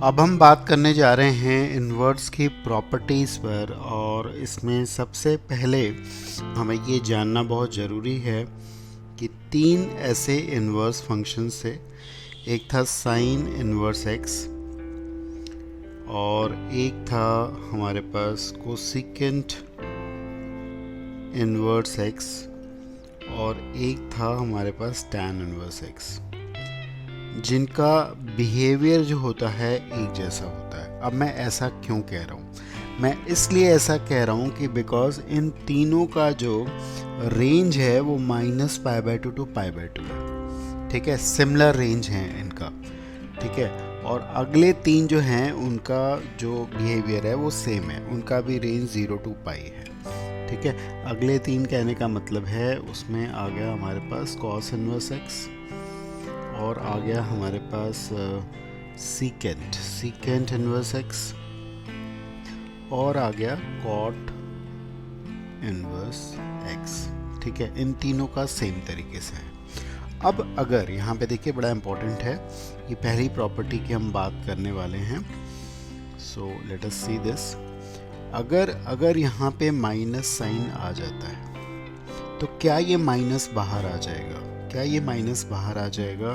अब हम बात करने जा रहे हैं इन्वर्स की प्रॉपर्टीज़ पर, और इसमें सबसे पहले हमें ये जानना बहुत ज़रूरी है कि तीन ऐसे इन्वर्स फंक्शंस थे। एक था साइन इन्वर्स एक्स, और एक था हमारे पास कोसिकेंट इन्वर्स एक्स, और एक था हमारे पास टैन इन्वर्स एक्स, जिनका बिहेवियर जो होता है एक जैसा होता है। अब मैं ऐसा क्यों कह रहा हूँ? मैं इसलिए ऐसा कह रहा हूँ कि बिकॉज इन तीनों का जो रेंज है वो -π/2 टू π/2 है। ठीक है, सिमिलर रेंज है इनका। ठीक है, और अगले तीन जो हैं उनका जो बिहेवियर है वो सेम है, उनका भी रेंज 0 टू π है। ठीक है, अगले तीन कहने का मतलब है उसमें आ गया हमारे पास कॉस इनवर्स एक्स, और आ गया हमारे पास सीकेंट इनवर्स एक्स, और आ गया कॉट इनवर्स एक्स। ठीक है, इन तीनों का सेम तरीके से है। अब अगर यहाँ पे देखिए, बड़ा इंपॉर्टेंट है, ये पहली प्रॉपर्टी की हम बात करने वाले हैं। So let us see this. अगर यहाँ पे माइनस साइन आ जाता है तो क्या ये माइनस बाहर आ जाएगा? क्या ये माइनस बाहर आ जाएगा?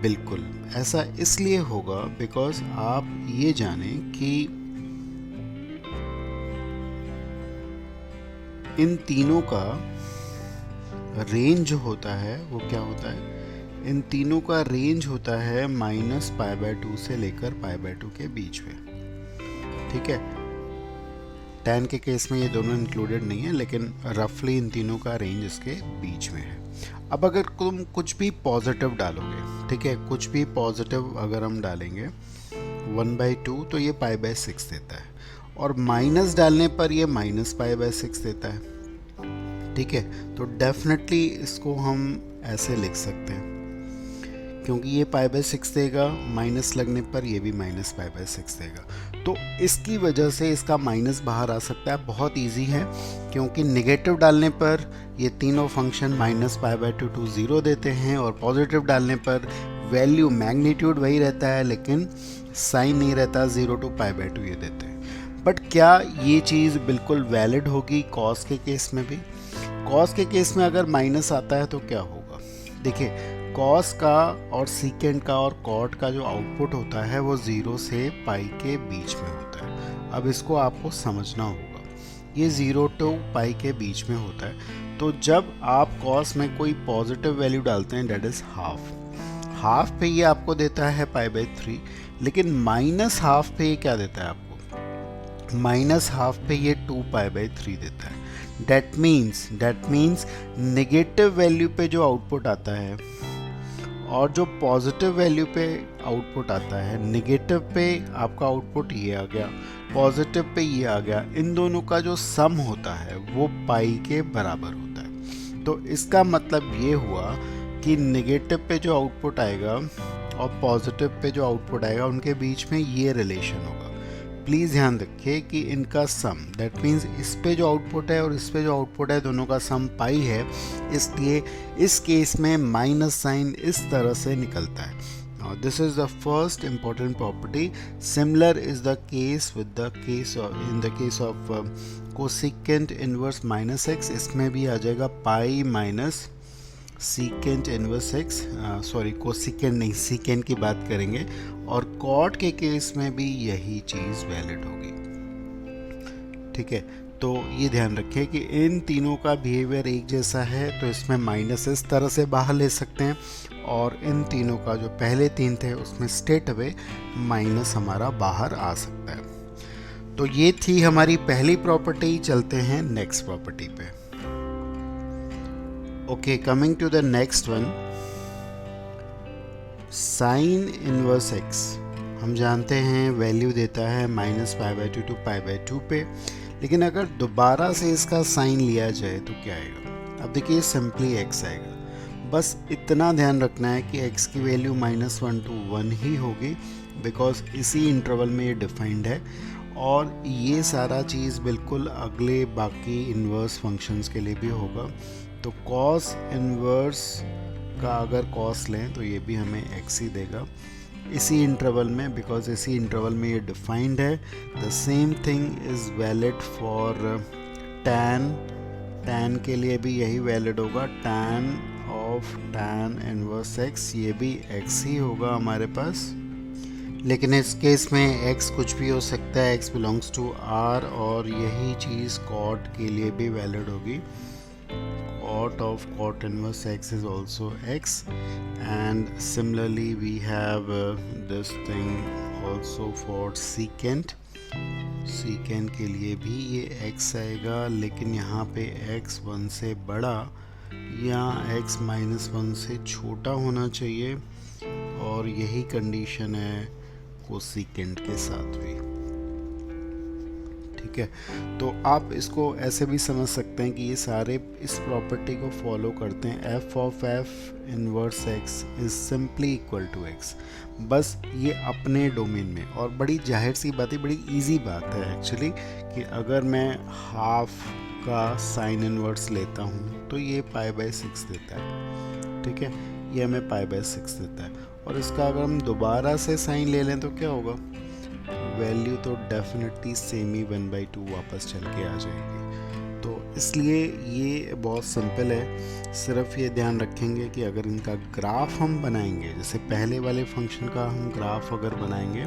बिल्कुल, ऐसा इसलिए होगा बिकॉज आप ये जानें कि इन तीनों का रेंज जो होता है वो क्या होता है? इन तीनों का रेंज होता है -π/2 से लेकर π/2 के बीच में। ठीक है, टैन के केस में ये दोनों इंक्लूडेड नहीं है, लेकिन रफली इन तीनों का रेंज इसके बीच में है। अब अगर तुम कुछ भी पॉजिटिव डालोगे, ठीक है, कुछ भी पॉजिटिव अगर हम डालेंगे 1/2 तो ये π/6 देता है, और माइनस डालने पर ये -π/6 देता है। ठीक है, तो डेफिनेटली इसको हम ऐसे लिख सकते हैं, क्योंकि ये π/6 देगा, माइनस लगने पर ये भी -π/6 देगा। तो इसकी वजह से इसका माइनस बाहर आ सकता है। बहुत इजी है, क्योंकि नेगेटिव डालने पर ये तीनों फंक्शन -π/2 टू 0 देते हैं, और पॉजिटिव डालने पर वैल्यू मैग्नीट्यूड वही रहता है, लेकिन साइन नहीं रहता, 0 टू π/2 ये देते हैं। बट क्या ये चीज़ बिल्कुल वैलिड होगी कॉस के केस में भी? कॉस के केस में अगर माइनस आता है तो क्या होगा? देखिए, कॉस का और सीकेंट का और कॉट का जो आउटपुट होता है वो 0 से π के बीच में होता है। अब इसको आपको समझना होगा, ये 0 टू π के बीच में होता है। तो जब आप कॉस में कोई पॉजिटिव वैल्यू डालते हैं, डेट इज हाफ पे ये आपको देता है π/3, लेकिन -½ पे ये क्या देता है आपको? -½ पे ये 2π/3 देता है। डेट मीन्स नेगेटिव वैल्यू पे जो आउटपुट आता है और जो पॉजिटिव वैल्यू पे आउटपुट आता है, नेगेटिव पे आपका आउटपुट ये आ गया, पॉजिटिव पे ये आ गया, इन दोनों का जो सम होता है वो पाई के बराबर होता है। तो इसका मतलब ये हुआ कि नेगेटिव पे जो आउटपुट आएगा और पॉजिटिव पे जो आउटपुट आएगा, उनके बीच में ये रिलेशन होगा। प्लीज़ ध्यान रखिए कि इनका सम, दैट मीन्स इस पे जो आउटपुट है और इस पे जो आउटपुट है, दोनों का सम पाई है, इसलिए इस केस में माइनस साइन इस तरह से निकलता है। Now this is the first important property. Similar is the case with the case of, in the case of cosecant inverse -x, इसमें भी आ जाएगा pi minus secant inverse x, sorry cosecant नहीं, secant की बात करेंगे, और कॉट के case में भी यही चीज़ वैलिड होगी। ठीक है, तो ये ध्यान रखें कि इन तीनों का बिहेवियर एक जैसा है, तो इसमें माइनस इस तरह से बाहर ले सकते हैं, और इन तीनों का जो पहले तीन थे उसमें स्ट्रेट अवे माइनस हमारा बाहर आ सकता है। तो ये थी हमारी पहली प्रॉपर्टी। चलते हैं नेक्स्ट प्रॉपर्टी पे। Okay, coming to the next one, sine inverse x. हम जानते हैं वैल्यू देता है -π/2 टू π/2 पे, लेकिन अगर दोबारा से इसका साइन लिया जाए तो क्या आएगा? अब देखिए, सिंपली x आएगा। बस इतना ध्यान रखना है कि x की वैल्यू -1 टू 1 ही होगी, बिकॉज इसी इंटरवल में ये डिफाइंड है, और ये सारा चीज़ बिल्कुल अगले बाकी इन्वर्स फंक्शंस के लिए भी होगा। तो कॉस इन्वर्स का अगर कॉस लें तो ये भी हमें x ही देगा, इसी इंटरवल में, बिकॉज इसी इंटरवल में ये डिफाइंड है। The same thing is valid for tan के लिए भी यही वैलिड होगा। tan of tan inverse x, ये भी x ही होगा हमारे पास, लेकिन इस केस में x कुछ भी हो सकता है, x बिलोंग्स टू r, और यही चीज़ cot के लिए भी वैलिड होगी। cot of cot inverse x is also x, and similarly we have this thing also for secant के लिए भी ये x आएगा, लेकिन यहाँ पे x 1 से बड़ा या x -1 से छोटा होना चाहिए, और यही कंडीशन है कोसेकेंट के साथ भी। ठीक है, तो आप इसको ऐसे भी समझ सकते हैं कि ये सारे इस प्रॉपर्टी को फॉलो करते हैं। f of f inverse x is simply equal to x, बस ये अपने डोमेन में। और बड़ी जाहिर सी बात है, बड़ी इजी बात है एक्चुअली, कि अगर मैं हाफ का साइन इनवर्स लेता हूँ तो ये π/6 देता है। ठीक है, ये हमें π/6 देता है, और इसका अगर हम दोबारा से साइन ले लें तो क्या होगा, वैल्यू तो डेफिनेटली सेम ही 1/2 वापस चल के आ जाएगी। तो इसलिए ये बहुत सिंपल है। सिर्फ ये ध्यान रखेंगे कि अगर इनका ग्राफ हम बनाएंगे, जैसे पहले वाले फंक्शन का हम ग्राफ अगर बनाएंगे,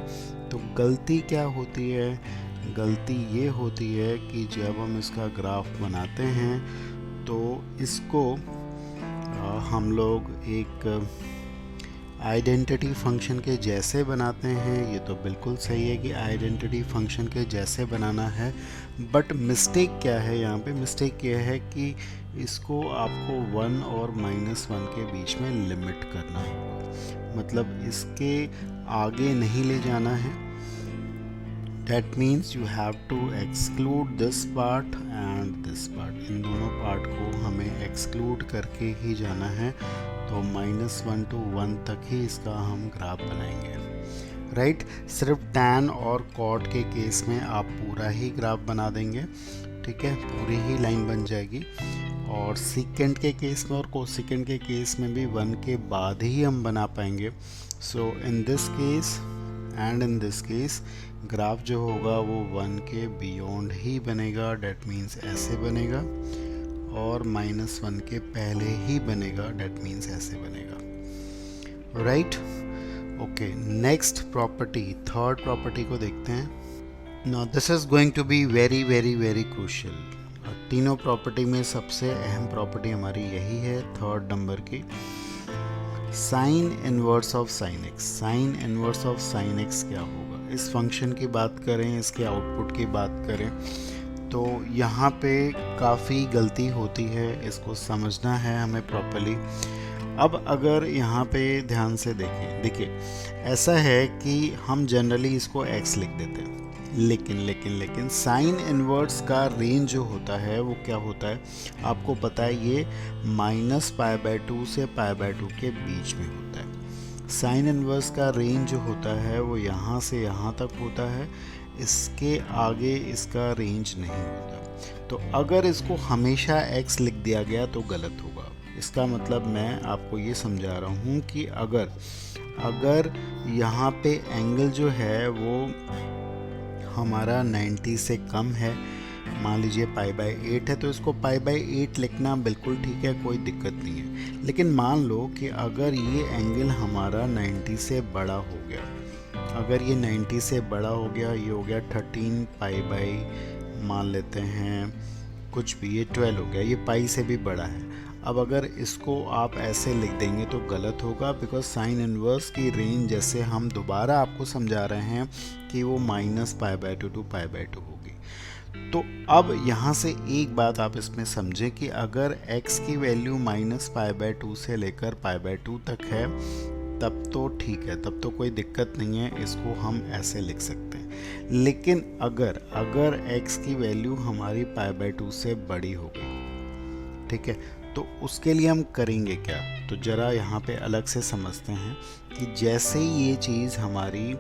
तो गलती क्या होती है, गलती ये होती है कि जब हम इसका ग्राफ बनाते हैं तो इसको हम लोग एक आइडेंटिटी फंक्शन के जैसे बनाते हैं। ये तो बिल्कुल सही है कि आइडेंटिटी फंक्शन के जैसे बनाना है, बट मिस्टेक क्या है यहाँ पे, मिस्टेक ये है कि इसको आपको 1 और -1 के बीच में लिमिट करना है, मतलब इसके आगे नहीं ले जाना है। That means you have to exclude this part and this part, इन दोनों पार्ट को हमें एक्सक्लूड करके ही जाना है। तो -1 to 1 तक ही इसका हम ग्राफ बनाएंगे, राइट। सिर्फ tan और cot के केस में आप पूरा ही ग्राफ बना देंगे, ठीक है, पूरी ही लाइन बन जाएगी। और सीकेंट के केस में और कोसेकेंट के केस में भी 1 के बाद ही हम बना पाएंगे। So in this case and in this case graph जो होगा वो 1 के बियॉन्ड ही बनेगा, डेट मीन्स ऐसे बनेगा, और -1 के पहले ही बनेगा, डेट मीन्स ऐसे बनेगा, right. Okay, next property, third property को देखते हैं। Now this is going to be very very very crucial. तीनों प्रॉपर्टी में सबसे अहम प्रॉपर्टी हमारी यही है, थर्ड नंबर की, sine inverse of sine x. Sine inverse of sine x क्या होगा, इस फंक्शन की बात करें, इसके आउटपुट की बात करें, तो यहाँ पे काफ़ी गलती होती है, इसको समझना है हमें प्रॉपर्ली। अब अगर यहाँ पे ध्यान से देखें, देखिए ऐसा है कि हम जनरली इसको x लिख देते हैं, लेकिन साइन इनवर्स का रेंज जो होता है वो क्या होता है, आपको पता है, ये -π/2 से π/2 के बीच में होता है। साइन इनवर्स का रेंज जो होता है वो यहाँ से यहाँ तक होता है, इसके आगे इसका रेंज नहीं होता। तो अगर इसको हमेशा x लिख दिया गया तो गलत होगा। इसका मतलब मैं आपको ये समझा रहा हूँ कि अगर यहाँ पे एंगल जो है वो हमारा 90 से कम है, मान लीजिए π/8 है, तो इसको π/8 लिखना बिल्कुल ठीक है, कोई दिक्कत नहीं है। लेकिन मान लो कि अगर ये एंगल हमारा 90 से बड़ा हो गया, अगर ये 90 से बड़ा हो गया, ये हो गया 13 π/, मान लेते हैं कुछ भी, ये 12 हो गया, ये पाई से भी बड़ा है। अब अगर इसको आप ऐसे लिख देंगे तो गलत होगा, बिकॉज साइन इनवर्स की रेंज, जैसे हम दोबारा आपको समझा रहे हैं कि वो -π/2 to π/2 होगी। तो अब यहाँ से एक बात आप इसमें समझें कि अगर x की वैल्यू -π/2 से लेकर π/2 तक है तब तो ठीक है, तब तो कोई दिक्कत नहीं है, इसको हम ऐसे लिख सकते हैं। लेकिन अगर x की वैल्यू हमारी π/2 से बड़ी हो गई, ठीक है, तो उसके लिए हम करेंगे क्या, तो ज़रा यहाँ पे अलग से समझते हैं कि जैसे ही ये चीज़ हमारी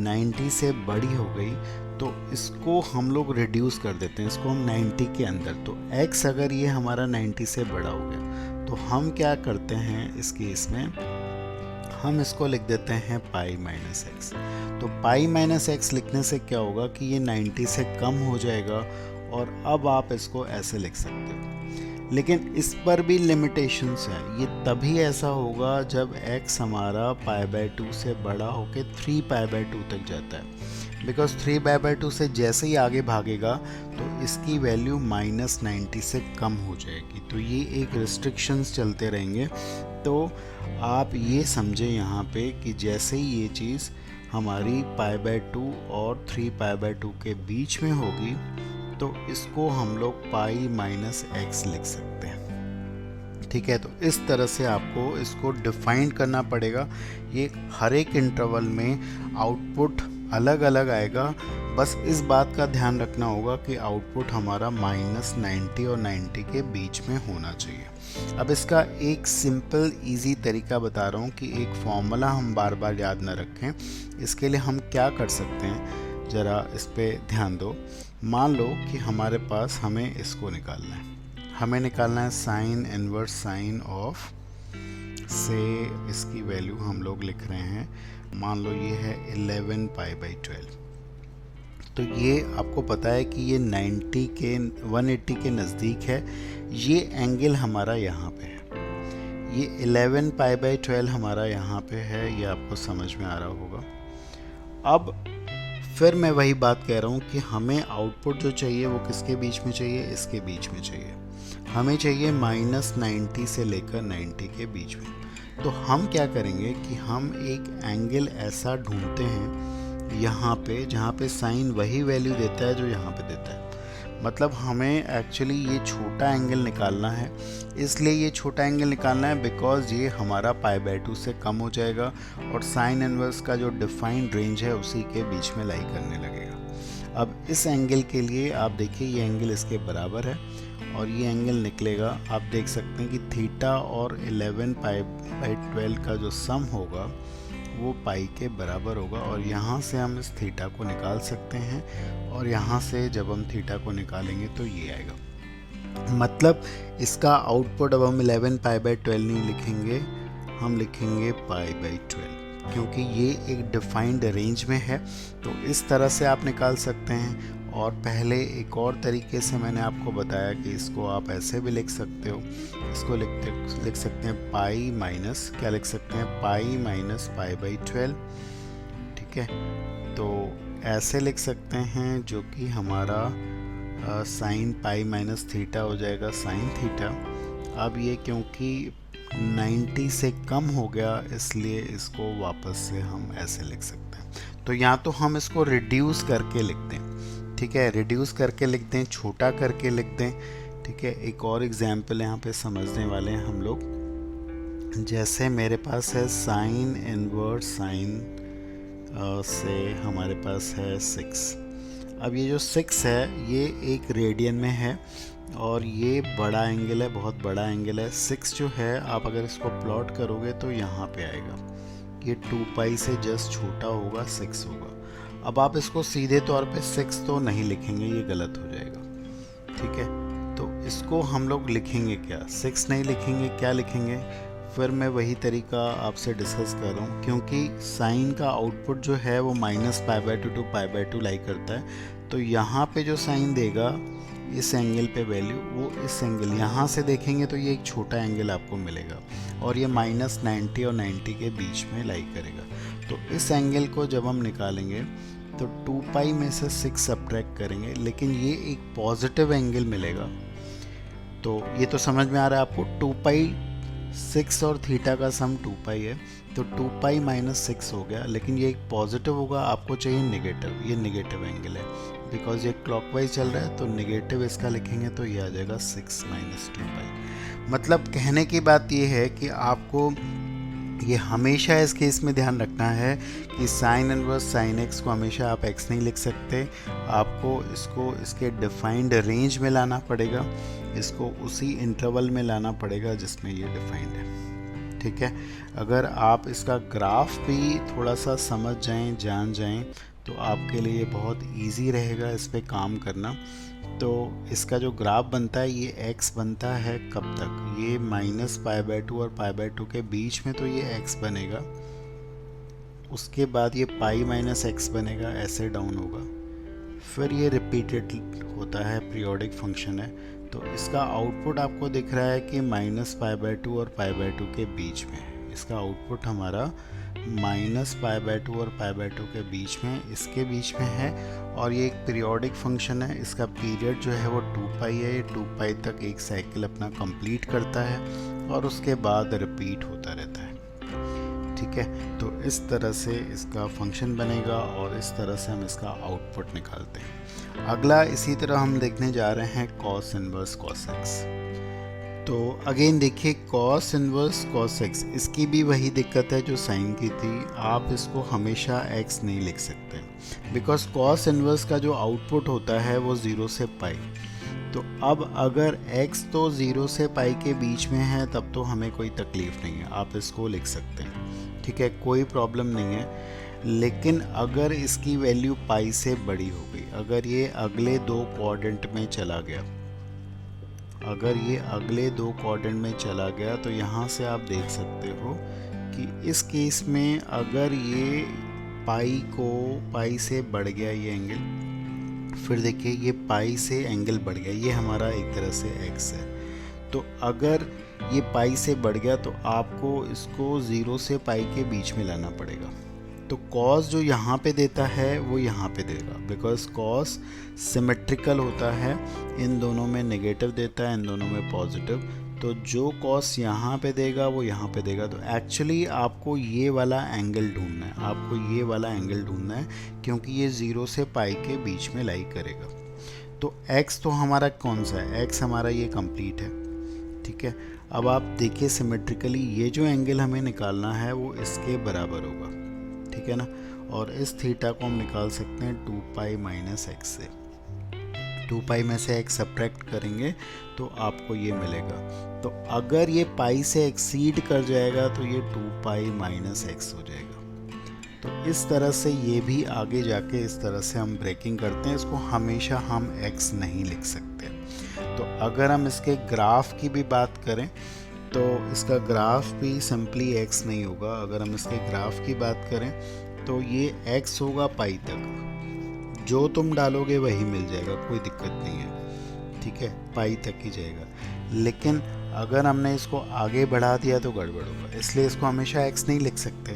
90 से बड़ी हो गई तो इसको हम लोग रिड्यूस कर देते हैं, इसको हम 90 के अंदर। तो x अगर ये हमारा 90 से बड़ा हो गया तो हम क्या करते हैं, इस केस में हम इसको लिख देते हैं पाई माइनस एक्स। तो पाई माइनस एक्स लिखने से क्या होगा कि ये 90 से कम हो जाएगा और अब आप इसको ऐसे लिख सकते हो। लेकिन इस पर भी लिमिटेशंस हैं। ये तभी ऐसा होगा जब x हमारा π/2 से बड़ा होके 3π/2 तक जाता है, बिकॉज 3π/2 से जैसे ही आगे भागेगा तो इसकी वैल्यू -90 से कम हो जाएगी। तो ये एक रिस्ट्रिक्शंस चलते रहेंगे। तो आप ये समझें यहाँ पे कि जैसे ही ये चीज़ हमारी π/2 और 3π/2 के बीच में होगी तो इसको हम लोग पाई माइनस एक्स लिख सकते हैं। ठीक है, तो इस तरह से आपको इसको डिफाइन करना पड़ेगा। ये हर एक इंटरवल में आउटपुट अलग अलग आएगा। बस इस बात का ध्यान रखना होगा कि आउटपुट हमारा -90 और 90 के बीच में होना चाहिए। अब इसका एक सिंपल इजी तरीका बता रहा हूँ कि एक फॉर्मूला हम बार बार याद ना रखें। इसके लिए हम क्या कर सकते हैं, ज़रा इस पे ध्यान दो। मान लो कि हमारे पास हमें इसको निकालना है। हमें निकालना है साइन इनवर्स साइन ऑफ, से इसकी वैल्यू हम लोग लिख रहे हैं, मान लो ये है 11π/12। तो ये आपको पता है कि ये 180 के नज़दीक है। ये एंगल हमारा यहाँ पे है, ये 11π/12 हमारा यहाँ पे है। ये आपको समझ में आ रहा होगा। अब फिर मैं वही बात कह रहा हूँ कि हमें आउटपुट जो चाहिए वो किसके बीच में चाहिए, इसके बीच में चाहिए। हमें चाहिए -90 से लेकर 90 के बीच में। तो हम क्या करेंगे कि हम एक एंगल ऐसा ढूंढते हैं यहाँ पे जहाँ पे साइन वही वैल्यू देता है जो यहाँ पे देता है। मतलब हमें एक्चुअली ये छोटा एंगल निकालना है। इसलिए ये छोटा एंगल निकालना है बिकॉज ये हमारा π/2 से कम हो जाएगा और साइन इनवर्स का जो डिफाइंड रेंज है उसी के बीच में लाई करने लगेगा। अब इस एंगल के लिए आप देखिए ये एंगल इसके बराबर है और ये एंगल निकलेगा, आप देख सकते हैं कि थीटा और 11π/12 का जो सम होगा वो पाई के बराबर होगा। और यहाँ से हम इस थीटा को निकाल सकते हैं और यहाँ से जब हम थीटा को निकालेंगे तो ये आएगा। मतलब इसका आउटपुट अब हम 11π/12 नहीं लिखेंगे, हम लिखेंगे π/12, क्योंकि ये एक डिफाइंड रेंज में है। तो इस तरह से आप निकाल सकते हैं। और पहले एक और तरीके से मैंने आपको बताया कि इसको आप ऐसे भी लिख सकते हो। इसको लिख सकते हैं पाई माइनस, क्या लिख सकते हैं, पाई माइनस π/12। ठीक है, तो ऐसे लिख सकते हैं जो कि हमारा साइन पाई माइनस थीटा हो जाएगा, साइन थीटा। अब ये क्योंकि 90 से कम हो गया इसलिए इसको वापस से हम ऐसे लिख सकते हैं। तो यहाँ तो हम इसको रिड्यूस करके लिखते हैं। ठीक है, रिड्यूस करके लिख दें, छोटा करके लिख दें। ठीक है, एक और एग्जाम्पल यहाँ पे समझने वाले हैं हम लोग। जैसे मेरे पास है साइन इनवर्स साइन से हमारे पास है 6। अब ये जो 6 है ये एक रेडियन में है और ये बड़ा एंगल है, बहुत बड़ा एंगल है। 6 जो है आप अगर इसको प्लॉट करोगे तो यहाँ पे आएगा, ये 2π से जस्ट छोटा होगा, 6 होगा। अब आप इसको सीधे तौर पे 6 तो नहीं लिखेंगे, ये गलत हो जाएगा। ठीक है, तो इसको हम लोग लिखेंगे क्या, 6 नहीं लिखेंगे, क्या लिखेंगे। फिर मैं वही तरीका आपसे डिस्कस कर रहा हूँ, क्योंकि साइन का आउटपुट जो है वो -π/2 to π/2 लाई करता है। तो यहाँ पे जो साइन देगा इस एंगल पे वैल्यू, वो इस एंगल यहाँ से देखेंगे तो ये एक छोटा एंगल आपको मिलेगा और ये -90 और 90 के बीच में लाई करेगा। तो इस एंगल को जब हम निकालेंगे तो 2π में से 6 सब्ट्रैक्ट करेंगे, लेकिन ये एक पॉजिटिव एंगल मिलेगा। तो ये तो समझ में आ रहा है आपको, 2π 6 और थीटा का सम 2π है, तो 2π माइनस 6 हो गया। लेकिन ये एक पॉजिटिव होगा, आपको चाहिए नेगेटिव, ये नेगेटिव एंगल है बिकॉज ये क्लॉकवाइज चल रहा है। तो नेगेटिव इसका लिखेंगे तो ये आ जाएगा 6 - 2π। मतलब कहने की बात ये है कि आपको ये हमेशा इस केस में ध्यान रखना है कि साइन इनवर्स साइन एक्स को हमेशा आप एक्स नहीं लिख सकते, आपको इसको इसके डिफाइंड रेंज में लाना पड़ेगा, इसको उसी इंटरवल में लाना पड़ेगा जिसमें ये डिफाइंड है। ठीक है, अगर आप इसका ग्राफ भी थोड़ा सा समझ जाएं, जान जाएं, तो आपके लिए बहुत इजी रहेगा इस पे काम करना। तो इसका जो ग्राफ बनता है ये x बनता है कब तक, ये -π/2 और π/2 के बीच में, तो ये x बनेगा। उसके बाद ये पाई माइनस एक्स बनेगा, ऐसे डाउन होगा, फिर ये रिपीटेड होता है, पीरियोडिक फंक्शन है। तो इसका आउटपुट आपको दिख रहा है कि -π/2 और π/2 के बीच में है। इसका आउटपुट हमारा -π/2 और π/2 के बीच में, इसके बीच में है। और ये एक पीरियोडिक फंक्शन है, इसका पीरियड जो है वो 2π है। ये 2π तक एक साइकिल अपना कंप्लीट करता है और उसके बाद रिपीट होता रहता है। ठीक है, तो इस तरह से इसका फंक्शन बनेगा और इस तरह से हम इसका आउटपुट निकालते हैं। अगला इसी तरह हम देखने जा रहे हैं cos इनवर्स cos x। तो अगेन देखिए cos इनवर्स cos x, इसकी भी वही दिक्कत है जो साइन की थी। आप इसको हमेशा x नहीं लिख सकते, बिकॉज cos इनवर्स का जो आउटपुट होता है वो 0 से पाई। तो अब अगर x तो 0 से पाई के बीच में है तब तो हमें कोई तकलीफ़ नहीं है, आप इसको लिख सकते हैं। ठीक है, कोई प्रॉब्लम नहीं है। लेकिन अगर इसकी वैल्यू पाई से बड़ी हो गई, अगर ये अगले दो क्वाड्रेंट में चला गया, अगर ये अगले दो क्वाड्रेंट में चला गया, तो यहाँ से आप देख सकते हो कि इस केस में अगर ये पाई से बढ़ गया ये एंगल, फिर देखिए ये पाई से एंगल बढ़ गया, ये हमारा एक तरह से x है। तो अगर ये पाई से बढ़ गया तो आपको इसको 0 से पाई के बीच में लाना पड़ेगा। तो cos जो यहाँ पे देता है वो यहाँ पे देगा, बिकॉज cos सिमेट्रिकल होता है, इन दोनों में नेगेटिव देता है, इन दोनों में पॉजिटिव। तो जो cos यहाँ पे देगा वो यहाँ पे देगा। तो एक्चुअली आपको ये वाला एंगल ढूंढना है, आपको ये वाला एंगल ढूंढना है, क्योंकि ये 0 से पाई के बीच में लाई करेगा। तो x तो हमारा कौन सा है, x हमारा ये कंप्लीट है। ठीक है, अब आप देखिए सिमेट्रिकली ये जो एंगल हमें निकालना है वो इसके बराबर होगा। ठीक है ना, और इस थीटा को हम निकाल सकते हैं 2π माइनस एक्स से। 2π में से x सब्ट्रैक्ट करेंगे तो आपको ये मिलेगा। तो अगर ये पाई से एक्सीड कर जाएगा तो ये 2π माइनस एक्स हो जाएगा। तो इस तरह से ये भी आगे जाके इस तरह से हम ब्रेकिंग करते हैं, इसको हमेशा हम x नहीं लिख सकते। तो अगर हम इसके ग्राफ की भी बात करें तो इसका ग्राफ भी सिंपली x नहीं होगा। अगर हम इसके ग्राफ की बात करें तो ये x होगा पाई तक, जो तुम डालोगे वही मिल जाएगा, कोई दिक्कत नहीं है। ठीक है, पाई तक ही जाएगा। लेकिन अगर हमने इसको आगे बढ़ा दिया तो गड़बड़ होगा, इसलिए इसको हमेशा x नहीं लिख सकते,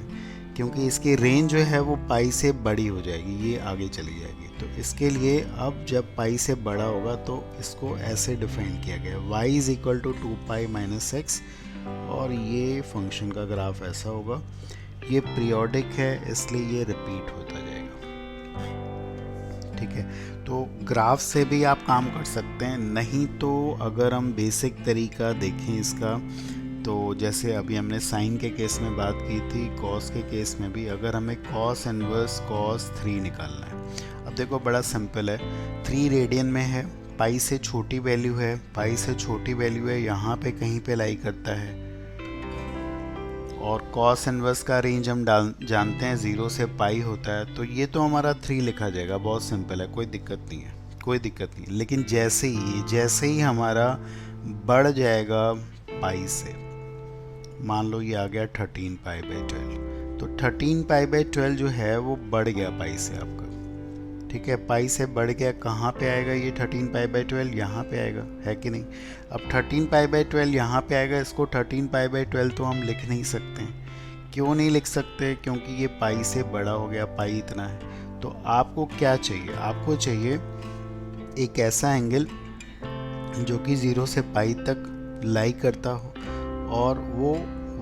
क्योंकि इसकी रेंज जो है वो पाई से बड़ी हो जाएगी, ये आगे चली जाएगी। तो इसके लिए अब जब पाई से बड़ा होगा तो इसको ऐसे डिफाइन किया गया, y is equal to 2π minus x, और ये फंक्शन का ग्राफ ऐसा होगा। ये पीरियोडिक है इसलिए ये रिपीट होता जाएगा। ठीक है, तो ग्राफ से भी आप काम कर सकते हैं, नहीं तो अगर हम बेसिक तरीका देखें इसका, तो जैसे अभी हमने साइन के केस में बात की थी, कॉस के केस में भी अगर हमें कॉस इनवर्स कॉस 3 निकालना है। अब देखो बड़ा सिंपल है, 3 रेडियन में है, पाई से छोटी वैल्यू है, पाई से छोटी वैल्यू है, यहाँ पे कहीं पे लाई करता है। और कॉस इनवर्स का रेंज हम जानते हैं 0 से पाई होता है, तो ये तो हमारा 3 लिखा जाएगा, बहुत सिंपल है, कोई दिक्कत नहीं है, कोई दिक्कत नहीं। लेकिन जैसे ही हमारा बढ़ जाएगा पाई से, मान लो ये आ गया 13π/12, तो 13π/12 जो है वो बढ़ गया पाई से आपका। ठीक है, पाई से बढ़ गया, कहाँ पे आएगा ये 13π/12, यहाँ पे आएगा, है कि नहीं। अब 13π/12 यहाँ पे आएगा, इसको 13π/12 तो हम लिख नहीं सकते हैं। क्यों नहीं लिख सकते, क्योंकि ये पाई से बड़ा हो गया, पाई इतना है। तो आपको क्या चाहिए, आपको चाहिए एक ऐसा एंगल जो कि 0 से पाई तक लाई करता हो और वो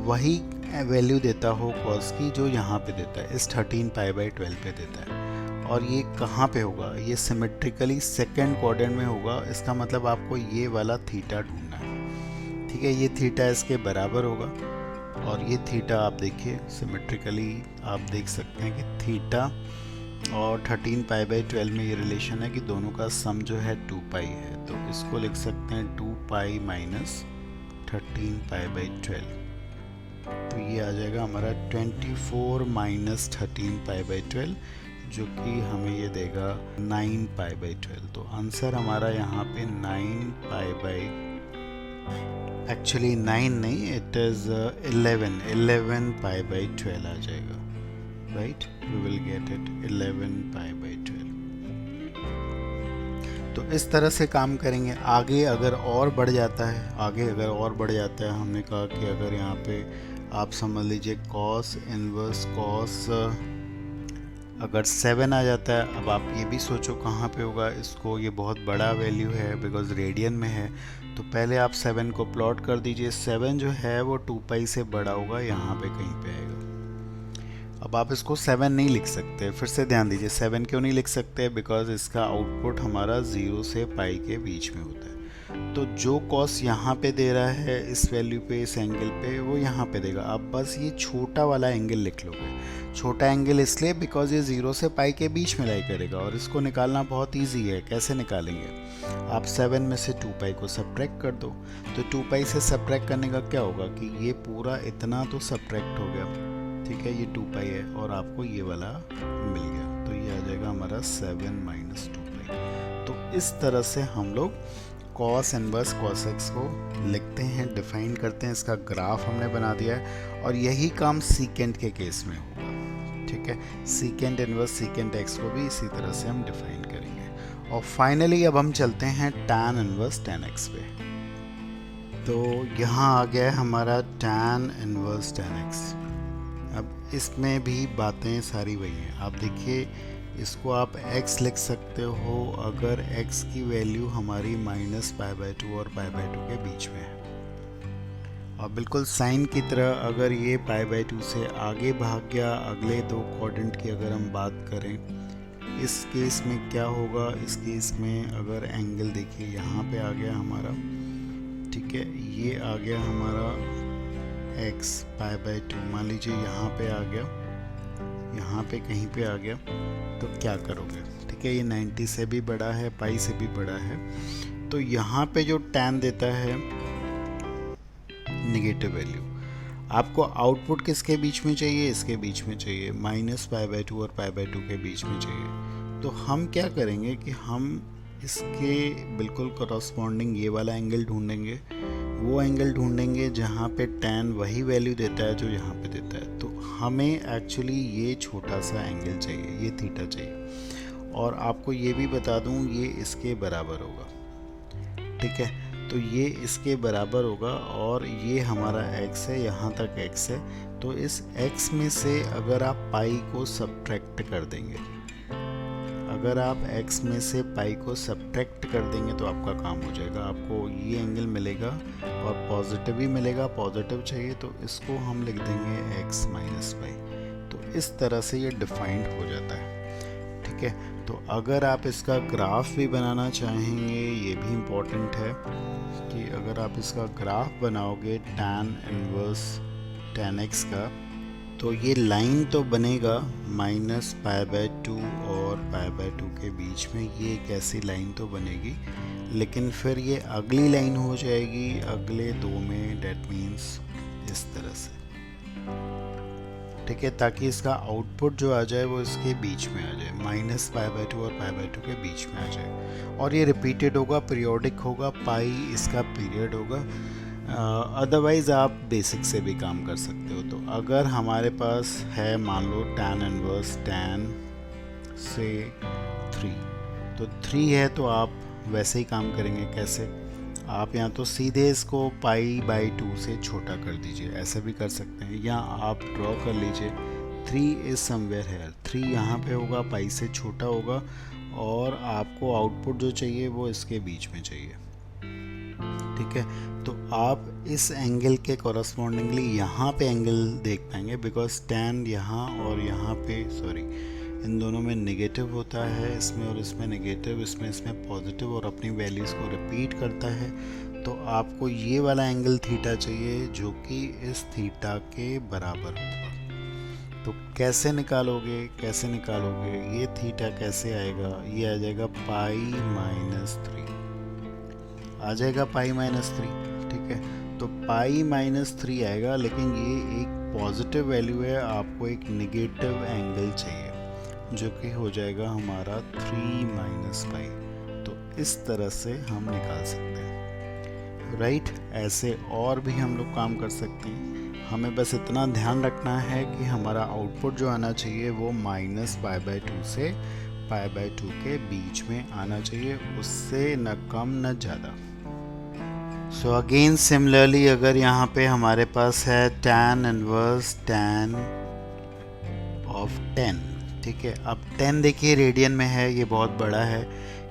वही वैल्यू देता हो कॉस की जो यहाँ पे देता है, इस 13π/12 पे देता है। और ये कहाँ पे होगा, ये सिमेट्रिकली सेकेंड क्वाड्रेंट में होगा। इसका मतलब आपको ये वाला थीटा ढूंढना है। ठीक है, ये थीटा इसके बराबर होगा, और ये थीटा आप देखिए सिमेट्रिकली आप देख सकते हैं कि थीटा और 13π/12 में ये रिलेशन है कि दोनों का सम जो है 2π है। तो इसको लिख सकते हैं 2π माइनस 13π/12, तो ये आ जाएगा हमारा 24 माइनस 13π/12, जो कि हमें ये देगा 9π/12। तो आंसर हमारा यहाँ पे 9π, एक्चुअली 9 नहीं, इट इज़ 11π/12 आ जाएगा। Right, we will get it 11 pi by 12। तो इस तरह से काम करेंगे। आगे अगर और बढ़ जाता है, हमने कहा कि अगर यहाँ पे आप समझ लीजिए कॉस इनवर्स कॉस अगर 7 आ जाता है, अब आप ये भी सोचो कहाँ पे होगा इसको, ये बहुत बड़ा वैल्यू है बिकॉज रेडियन में है। तो पहले आप 7 को प्लॉट कर दीजिए। 7 जो है वो 2 पाई से बड़ा होगा, यहाँ पे कहीं पे आएगा। अब आप इसको 7 नहीं लिख सकते, फिर से ध्यान दीजिए 7 क्यों नहीं लिख सकते, बिकॉज इसका आउटपुट हमारा 0 से पाई के बीच में होता है। तो जो कॉस यहाँ पे दे रहा है इस वैल्यू पे, इस एंगल पे, वो यहाँ पे देगा। आप बस ये छोटा वाला एंगल लिख लोगे। छोटा एंगल इसलिए बिकॉज ये 0 से पाई के बीच में लाई करेगा, और इसको निकालना बहुत इजी है। कैसे निकालेंगे, आप 7 में से 2 पाई को सब्ट्रैक्ट कर दो। तो 2 पाई से सब्ट्रैक्ट करने का क्या होगा कि ये पूरा इतना तो सब्ट्रैक्ट हो गया, ठीक है, ये 2 पाई है और आपको ये वाला मिल गया। तो ये आ जाएगा हमारा 7 माइनस 2 पाई। तो इस तरह से हम लोग कॉस इनवर्स कॉस एक्स को लिखते हैं, डिफाइन करते हैं। इसका ग्राफ हमने बना दिया है, और यही काम सीकेंट के केस में होगा, ठीक है। सीकेंट इनवर्स सीकेंट एक्स को भी इसी तरह से हम डिफाइन करेंगे। और फाइनली अब हम चलते हैं टैन इनवर्स टैन एक्स पे। तो यहाँ आ गया है हमारा टैन इनवर्स टैन एक्स। अब इसमें भी बातें सारी वही हैं। आप देखिए, इसको आप x लिख सकते हो अगर x की वैल्यू हमारी माइनस पाई बाई 2 और पाई बाई 2 के बीच में है। और बिल्कुल साइन की तरह अगर ये पाई बाई 2 से आगे भाग गया, अगले 2 क्वाड्रेंट की अगर हम बात करें, इस केस में क्या होगा, इस केस में अगर एंगल देखिए यहाँ पे आ गया हमारा, ठीक है, ये आ गया हमारा x पाई बाई 2, मान लीजिए यहाँ पे आ गया, यहाँ पे कहीं पे आ गया, तो क्या करोगे, ठीक है, ये 90 से भी बड़ा है, पाई से भी बड़ा है। तो यहाँ पे जो टैन देता है नेगेटिव वैल्यू, आपको आउटपुट किसके बीच में चाहिए, इसके बीच में चाहिए, माइनस पाई बाई 2 और पाई बाई 2 के बीच में चाहिए। तो हम क्या करेंगे कि हम इसके बिल्कुल करस्पॉन्डिंग ये वाला एंगल ढूंढेंगे, वो एंगल ढूंढेंगे जहाँ पे टैन वही वैल्यू देता है जो यहाँ पे देता है। तो हमें एक्चुअली ये छोटा सा एंगल चाहिए, ये थीटा चाहिए। और आपको ये भी बता दूँ, ये इसके बराबर होगा, ठीक है। तो ये इसके बराबर होगा, और ये हमारा x है, यहाँ तक x है। तो इस x में से अगर आप पाई को सब्ट्रैक्ट कर देंगे, अगर आप x में से पाई को सब्ट्रैक्ट कर देंगे तो आपका काम हो जाएगा। आपको ये एंगल मिलेगा और पॉजिटिव ही मिलेगा, पॉजिटिव चाहिए तो इसको हम लिख देंगे x माइनस पाई। तो इस तरह से ये डिफाइंड हो जाता है, ठीक है। तो अगर आप इसका ग्राफ भी बनाना चाहेंगे, ये भी इम्पोर्टेंट है कि अगर आप इसका ग्राफ बनाओगे टैन इनवर्स टैन एक्स का, तो ये लाइन तो बनेगा माइनस पाई बाई 2 और पाई बाई 2 के बीच में, ये एक ऐसी लाइन तो बनेगी, लेकिन फिर ये अगली लाइन हो जाएगी अगले 2 में, डेट मीन्स इस तरह से, ठीक है, ताकि इसका आउटपुट जो आ जाए वो इसके बीच में आ जाए, माइनस पाई बाई 2 और पाई बाई 2 के बीच में आ जाए। और ये रिपीटेड होगा, पीरियोडिक होगा, पाई इसका पीरियड होगा। अदरवाइज़ आप बेसिक से भी काम कर सकते हो। तो अगर हमारे पास है मान लो टैन इनवर्स टैन से 3, तो 3 है, तो आप वैसे ही काम करेंगे। कैसे, आप या तो सीधे इसको पाई बाई 2 से छोटा कर दीजिए, ऐसे भी कर सकते हैं, या आप ड्रॉ कर लीजिए 3 इज़ समवेयर है, 3 यहाँ पे होगा, पाई से छोटा होगा, और आपको आउटपुट जो चाहिए वो इसके बीच में चाहिए, ठीक है। तो आप इस एंगल के कॉरस्पॉन्डिंगली यहाँ पे एंगल देख पाएंगे, बिकॉज टैन यहाँ और यहाँ पे, सॉरी, इन दोनों में नेगेटिव होता है, इसमें और इसमें नेगेटिव, इसमें पॉजिटिव, और अपनी वैल्यूज़ को रिपीट करता है। तो आपको ये वाला एंगल थीटा चाहिए जो कि इस थीटा के बराबर होगा। तो कैसे निकालोगे, ये थीटा कैसे आएगा, ये आ जाएगा पाई माइनस 3, आ जाएगा पाई माइनस 3, ठीक है। तो पाई माइनस 3 आएगा, लेकिन ये एक पॉजिटिव वैल्यू है, आपको एक नेगेटिव एंगल चाहिए जो कि हो जाएगा हमारा 3 माइनस पाई। तो इस तरह से हम निकाल सकते हैं। राइट। ऐसे और भी हम लोग काम कर सकते हैं। हमें बस इतना ध्यान रखना है कि हमारा आउटपुट जो आना चाहिए वो -π/2 से π/2 के बीच में आना चाहिए, उससे न कम न ज़्यादा। सो अगेन सिमिलरली अगर यहाँ पे हमारे पास है tan इनवर्स tan ऑफ 10, ठीक है। अब 10 देखिए रेडियन में है, ये बहुत बड़ा है,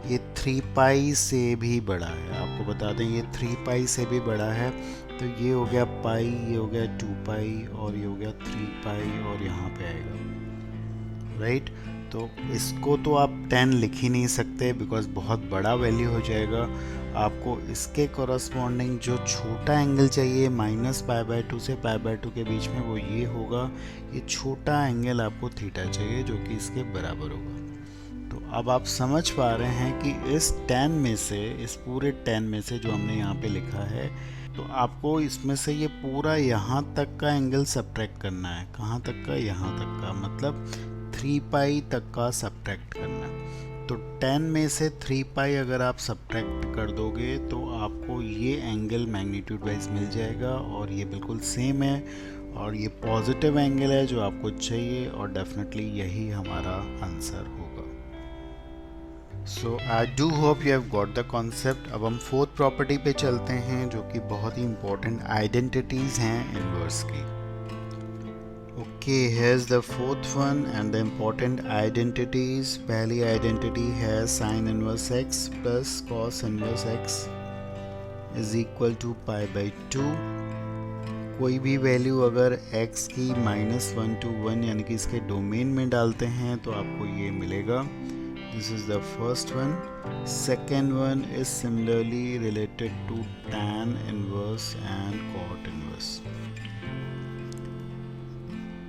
ये 3π से भी बड़ा है। आपको बता दें ये 3π से भी बड़ा है। तो ये हो गया पाई, ये हो गया 2π और ये हो गया 3π और यहाँ पे आएगा, राइट। तो इसको तो आप 10 लिख ही नहीं सकते बिकॉज बहुत बड़ा वैल्यू हो जाएगा। आपको इसके कॉरस्पॉन्डिंग जो छोटा एंगल चाहिए -π/2 से π/2 के बीच में, वो ये होगा। ये छोटा एंगल आपको थीटा चाहिए जो कि इसके बराबर होगा। तो अब आप समझ पा रहे हैं कि इस 10 में से, इस पूरे 10 में से जो हमने यहाँ पे लिखा है, तो आपको इसमें से ये पूरा यहाँ तक का एंगल सब्ट्रैक्ट करना है। कहाँ तक का? यहाँ तक का, मतलब 3π तक का सब्ट्रैक्ट करना है। तो 10 में से 3π अगर आप सब्ट्रैक्ट कर दोगे तो आपको ये एंगल मैग्नीट्यूड वाइज मिल जाएगा और ये बिल्कुल सेम है और ये पॉजिटिव एंगल है जो आपको चाहिए और डेफिनेटली यही हमारा आंसर होगा। So I do hope you have got the concept. अब हम फोर्थ प्रॉपर्टी पे चलते हैं जो कि बहुत ही इंपॉर्टेंट आइडेंटिटीज़ हैं इनवर्स की। Okay, here's the fourth one and the important identities. पहली आइडेंटिटी है sin inverse x plus cos inverse x is equal to π/2। कोई भी वैल्यू अगर x की -1 to 1 यानी कि इसके डोमेन में डालते हैं तो आपको ये मिलेगा। This is the first one. Second one is similarly related to tan inverse and cot inverse.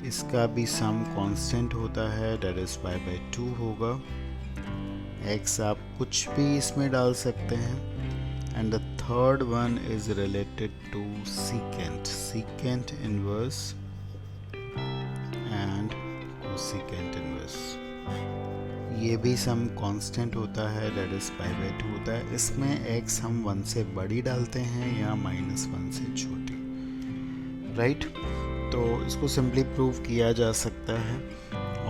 इसका भी सम कांस्टेंट होता है, डेट इज π/2 होगा। x आप कुछ भी इसमें डाल सकते हैं। And the third one is related to secant inverse and cosecant inverse. ये भी सम कांस्टेंट होता है, डेट इज π/2 होता है। इसमें x हम 1 से बड़ी डालते हैं या -1 से छोटी, राइट। तो इसको सिंपली प्रूव किया जा सकता है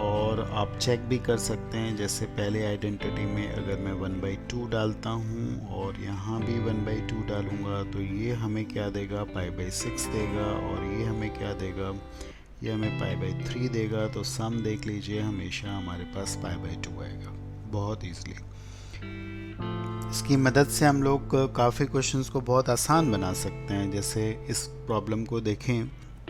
और आप चेक भी कर सकते हैं। जैसे पहले आइडेंटिटी में अगर मैं 1/2 डालता हूँ और यहाँ भी 1/2 डालूँगा तो ये हमें क्या देगा? π/6 देगा। और ये हमें क्या देगा? ये हमें π/3 देगा। तो सम देख लीजिए, हमेशा हमारे पास π/2 आएगा बहुत ईजिली। इसकी मदद से हम लोग काफ़ी क्वेश्चंस को बहुत आसान बना सकते हैं। जैसे इस प्रॉब्लम को देखें।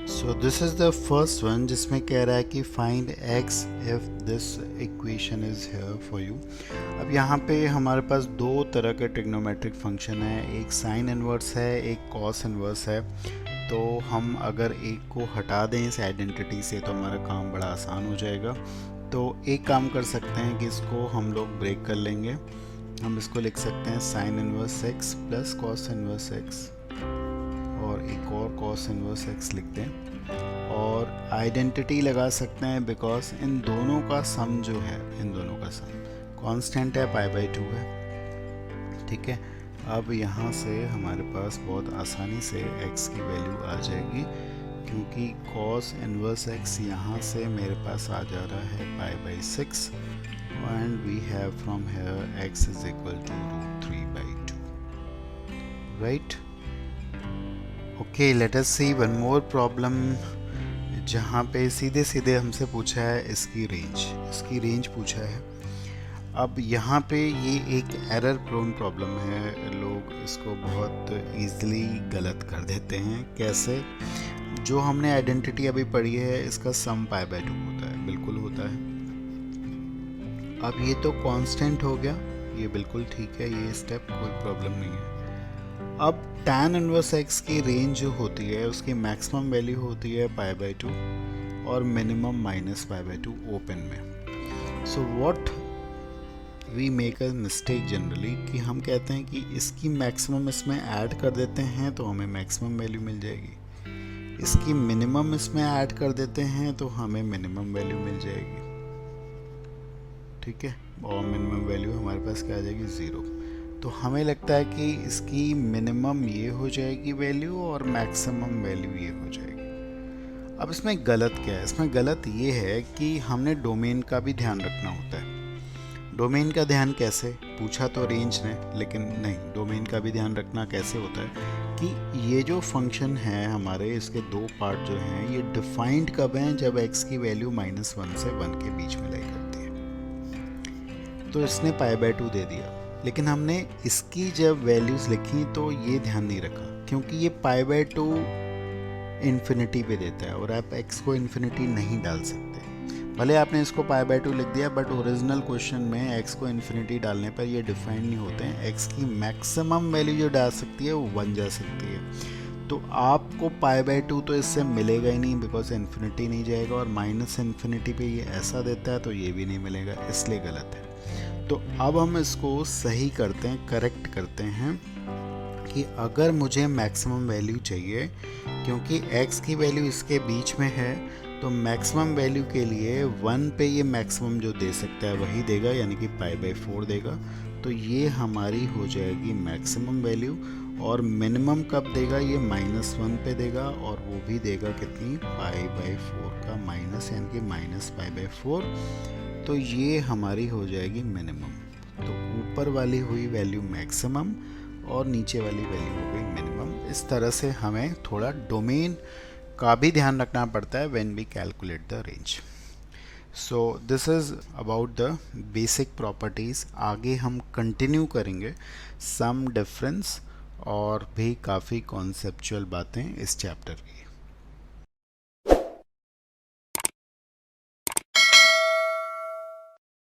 सो this is the first one जिसमें कह रहा है कि find x if this equation is here for you. अब यहाँ पे हमारे पास दो तरह के ट्रिग्नोमेट्रिक फंक्शन है, एक साइन इनवर्स है, एक कॉस इनवर्स है। तो हम अगर एक को हटा दें इस आइडेंटिटी से तो हमारा काम बड़ा आसान हो जाएगा। तो एक काम कर सकते हैं कि इसको हम लोग ब्रेक कर लेंगे। हम इसको लिख सकते हैं sine inverse x plus cos inverse x और एक और कॉस इनवर्स x लिख दें और आइडेंटिटी लगा सकते हैं बिकॉज इन दोनों का सम जो है, इन दोनों का सम कांस्टेंट है, π/2 है, ठीक है। अब यहाँ से हमारे पास बहुत आसानी से x की वैल्यू आ जाएगी क्योंकि कॉस इनवर्स x यहाँ से मेरे पास आ जा रहा है π/6 and we have from here x is equal to √3/2, right? Okay, let us see one more problem जहाँ पे सीधे सीधे हमसे पूछा है इसकी रेंज पूछा है। अब यहाँ पे ये एक एरर प्रोन प्रॉब्लम है, लोग इसको बहुत ईजिली गलत कर देते हैं। कैसे? जो हमने आइडेंटिटी अभी पढ़ी है इसका सम π/2 होता है, बिल्कुल होता है। अब ये तो कांस्टेंट हो गया, ये बिल्कुल ठीक है, ये स्टेप कोई प्रॉब्लम नहीं है। अब tan इनवर्स x की रेंज जो होती है उसकी मैक्सिमम वैल्यू होती है π/2 और मिनिमम -π/2 ओपन में। So what we make a mistake generally कि हम कहते हैं कि इसकी मैक्सिमम इसमें ऐड कर देते हैं तो हमें मैक्सिमम वैल्यू मिल जाएगी, इसकी मिनिमम इसमें ऐड कर देते हैं तो हमें मिनिमम वैल्यू मिल जाएगी, ठीक है। और मिनिमम वैल्यू हमारे पास क्या आ जाएगी? 0। तो हमें लगता है कि इसकी मिनिमम ये हो जाएगी वैल्यू और मैक्सिमम वैल्यू ये हो जाएगी। अब इसमें गलत क्या है? इसमें गलत ये है कि हमने डोमेन का भी ध्यान रखना होता है। डोमेन का ध्यान कैसे? पूछा तो रेंज ने, लेकिन नहीं, डोमेन का भी ध्यान रखना कैसे होता है कि ये जो फंक्शन है हमारे, इसके दो पार्ट जो हैं, ये डिफाइंड कब हैं? जब x की वैल्यू -1 से 1 के बीच में लाई करती है। तो इसने π/2 दे दिया, लेकिन हमने इसकी जब वैल्यूज़ लिखी तो ये ध्यान नहीं रखा, क्योंकि ये π/2 इन्फिनिटी पे देता है और आप x को इन्फिनिटी नहीं डाल सकते। भले आपने इसको π/2 लिख दिया, बट ओरिजिनल क्वेश्चन में x को इन्फिनिटी डालने पर ये डिफाइंड नहीं होते हैं। x की मैक्सिमम वैल्यू जो डाल सकती है वो 1 जा सकती है। तो आपको π/2 तो इससे मिलेगा ही नहीं, बिकॉज इन्फिनिटी नहीं जाएगा, और माइनस इन्फिनिटी पे ये ऐसा देता है तो ये भी नहीं मिलेगा, इसलिए गलत है। तो अब हम इसको सही करते हैं, करेक्ट करते हैं कि अगर मुझे मैक्सिमम वैल्यू चाहिए, क्योंकि x की वैल्यू इसके बीच में है, तो मैक्सिमम वैल्यू के लिए 1 पे ये मैक्सिमम जो दे सकता है वही देगा, यानी कि π/4 देगा। तो ये हमारी हो जाएगी मैक्सिमम वैल्यू। और मिनिमम कब देगा? ये -1 पे देगा, और वो भी देगा कितनी? π/4 का माइनस, यानी कि -π/4। तो ये हमारी हो जाएगी मिनिमम। तो ऊपर वाली हुई वैल्यू मैक्सिमम और नीचे वाली वैल्यू हो गई मिनिमम। इस तरह से हमें थोड़ा डोमेन का भी ध्यान रखना पड़ता है when we calculate the range. So this is about the basic properties. आगे हम कंटिन्यू करेंगे सम डिफरेंस और भी काफ़ी कॉन्सेप्चुअल बातें इस चैप्टर की।